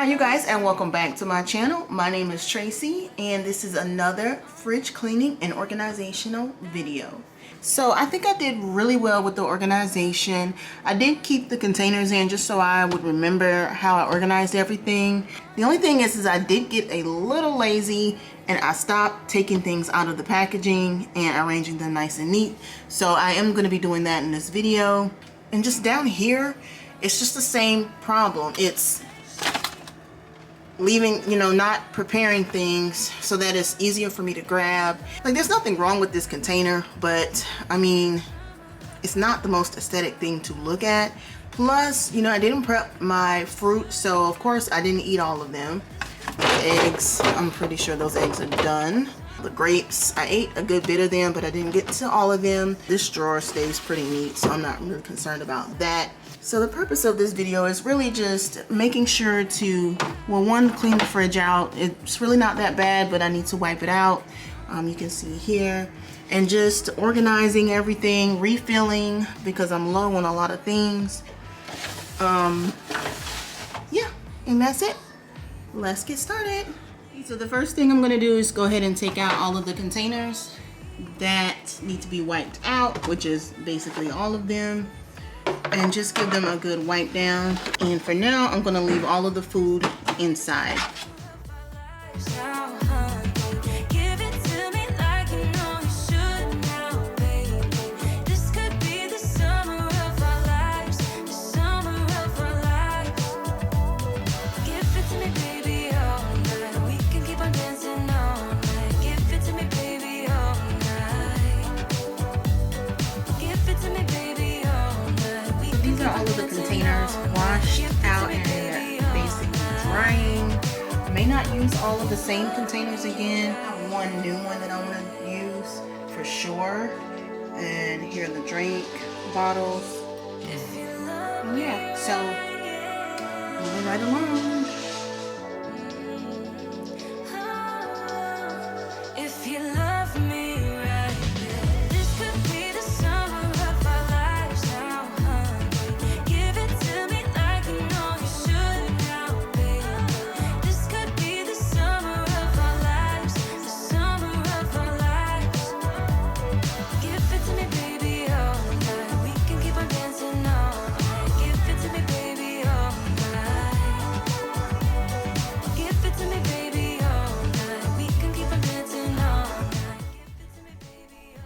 Hi you guys, and welcome back to my channel. My name is Tracy and this is another fridge cleaning and organizational video. So I think I did really well with the organization. I did keep the containers in just so I would remember how I organized everything. The only thing is I did get a little lazy and I stopped taking things out of the packaging and arranging them nice and neat. So I am going to be doing that in this video. And just down here, it's just the same problem. It's leaving, not preparing things so that it's easier for me to grab. Like, there's nothing wrong with this container, but I mean, it's not the most aesthetic thing to look at. Plus, I didn't prep my fruit, so of course I didn't eat all of them. The eggs, I'm pretty sure those eggs are done. The grapes, I ate a good bit of them, but I didn't get to all of them. This drawer stays pretty neat, so I'm not really concerned about that. So the purpose of this video is really just making sure to, well, one, clean the fridge out. It's really not that bad, but I need to wipe it out. You can see here. And just organizing everything, refilling, because I'm low on a lot of things. Yeah, and that's it. Let's get started. So the first thing I'm gonna do is go ahead and take out all of the containers that need to be wiped out, which is basically all of them, and just give them a good wipe down. And for now, I'm gonna leave all of the food inside. All of the containers washed out and they're basically drying. I may not use all of the same containers again. I have one new one that I want to use for sure. And here are the drink bottles. And yeah, so moving right along.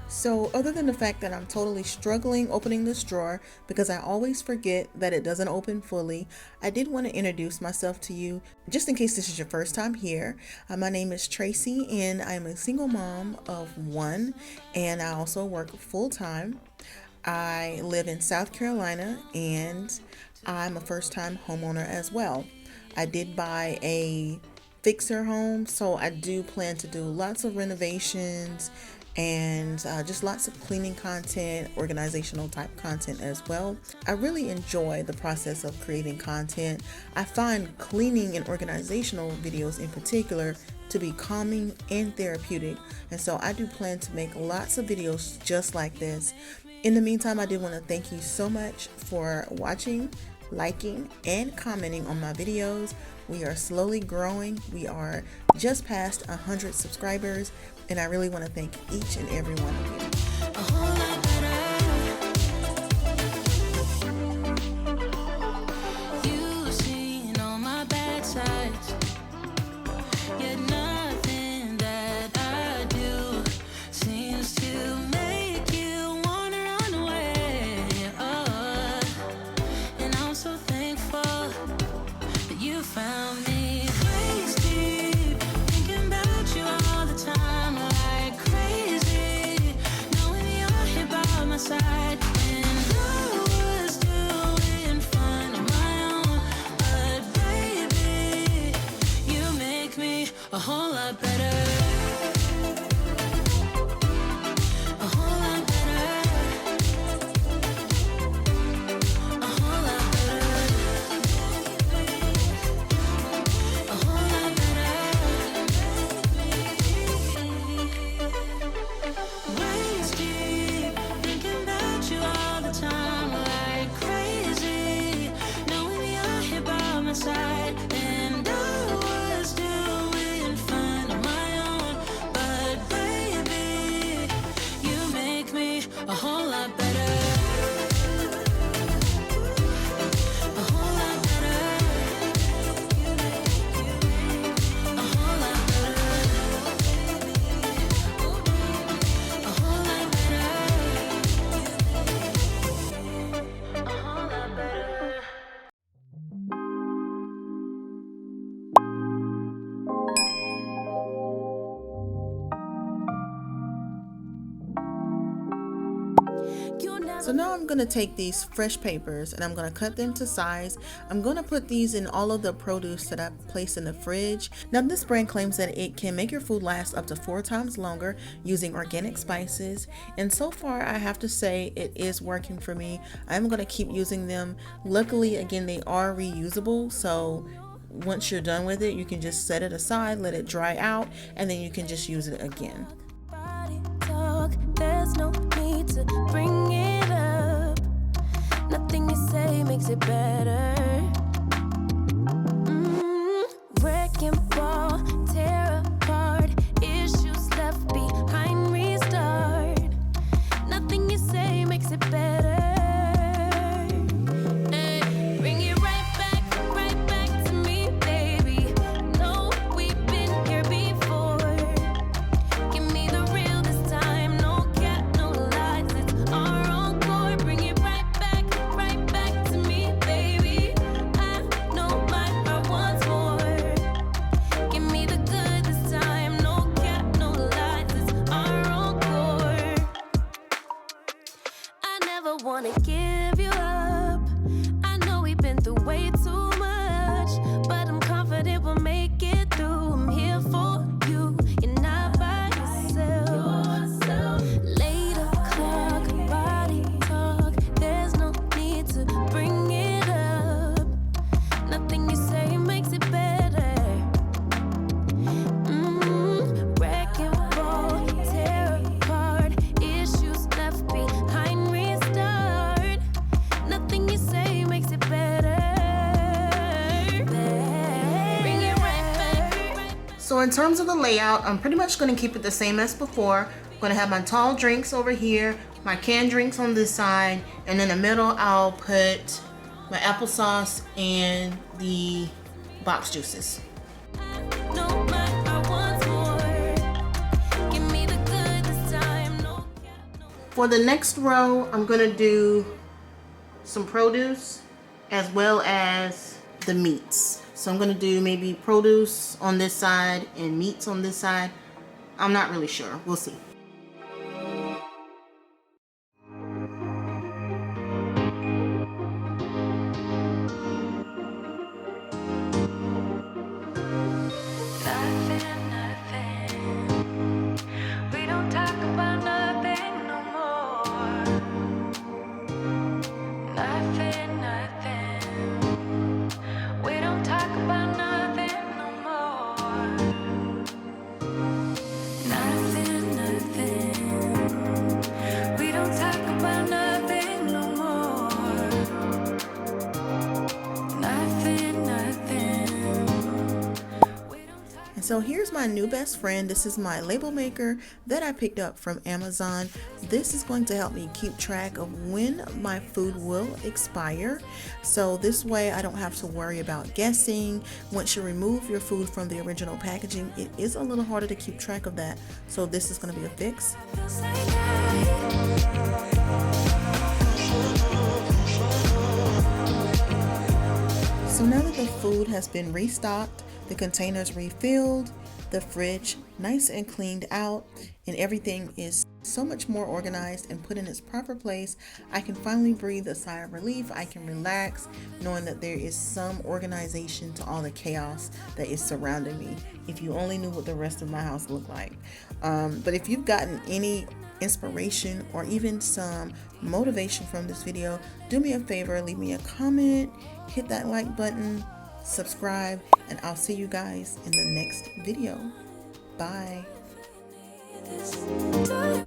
So other than the fact that I'm totally struggling opening this drawer because I always forget that it doesn't open fully, I did want to introduce myself to you just in case this is your first time here. My name is Tracy and I'm a single mom of one, and I also work full-time. I live in South Carolina and I'm a first-time homeowner as well. I did buy a fixer home, so I do plan to do lots of renovations and just lots of cleaning content, organizational type content as well. I really enjoy the process of creating content. I find cleaning and organizational videos in particular to be calming and therapeutic, and so I do plan to make lots of videos just like this. In the meantime, I did want to thank you so much for watching, liking, and commenting on my videos. We are slowly growing. We are just past 100 subscribers, and I really want to thank each and every one of you. So now I'm going to take these fresh papers and I'm going to cut them to size. I'm going to put these in all of the produce that I place in the fridge. Now this brand claims that it can make your food last up to 4 times longer using organic spices. And so far I have to say it is working for me. I'm going to keep using them. Luckily, again, they are reusable. So once you're done with it, you can just set it aside, let it dry out, and then you can just use it again. There's no need to bring it up. Nothing you say makes it better. Wrecking ball, tear apart, issues left behind, restart. Nothing you say makes it better. Bring it right back to me, baby. No, we've been here before. Give me the real this time, no cap, no lies. It's our encore. Bring it right back to me, baby. I know my heart wants more. Give me the good this time, no cap, no lies. It's our encore. I never wanna give you up. I know we've been through way too much, but I'm confident we'll make it through. I'm here for you. You're not by yourself. Later clock, body talk. There's no need to bring it up. Nothing you say makes it better. Wrecking ball, tear apart, issues left behind, restart. Nothing you say makes it better. Bring it right back. So in terms of the layout, I'm pretty much going to keep it the same as before. I'm going to have my tall drinks over here, my canned drinks on this side, and in the middle I'll put my applesauce and the box juices. No matter what's more. Give me the good this time. No cap, no. For the next row, I'm going to do some produce as well as the meats. So I'm going to do maybe produce on this side and meats on this side. I'm not really sure. We'll see. Nothing. We don't talk about nothing no more. Nothing. We don't talk about nothing no more. Nothing. We don't talk about nothing no more. Nothing. We don't talk. And so here's my new best friend. This is my label maker that I picked up from Amazon. This is going to help me keep track of when my food will expire. So this way I don't have to worry about guessing. Once you remove your food from the original packaging, it is a little harder to keep track of that. So this is going to be a fix. Feels like I So now that the food has been restocked, the containers refilled, the fridge nice and cleaned out, and everything is so much more organized and put in its proper place, I can finally breathe a sigh of relief. I can relax knowing that there is some organization to all the chaos that is surrounding me. If you only knew what the rest of my house looked like. But if you've gotten any inspiration or even some motivation from this video, do me a favor, leave me a comment, hit that like button, subscribe, and I'll see you guys in the next video. Bye. this.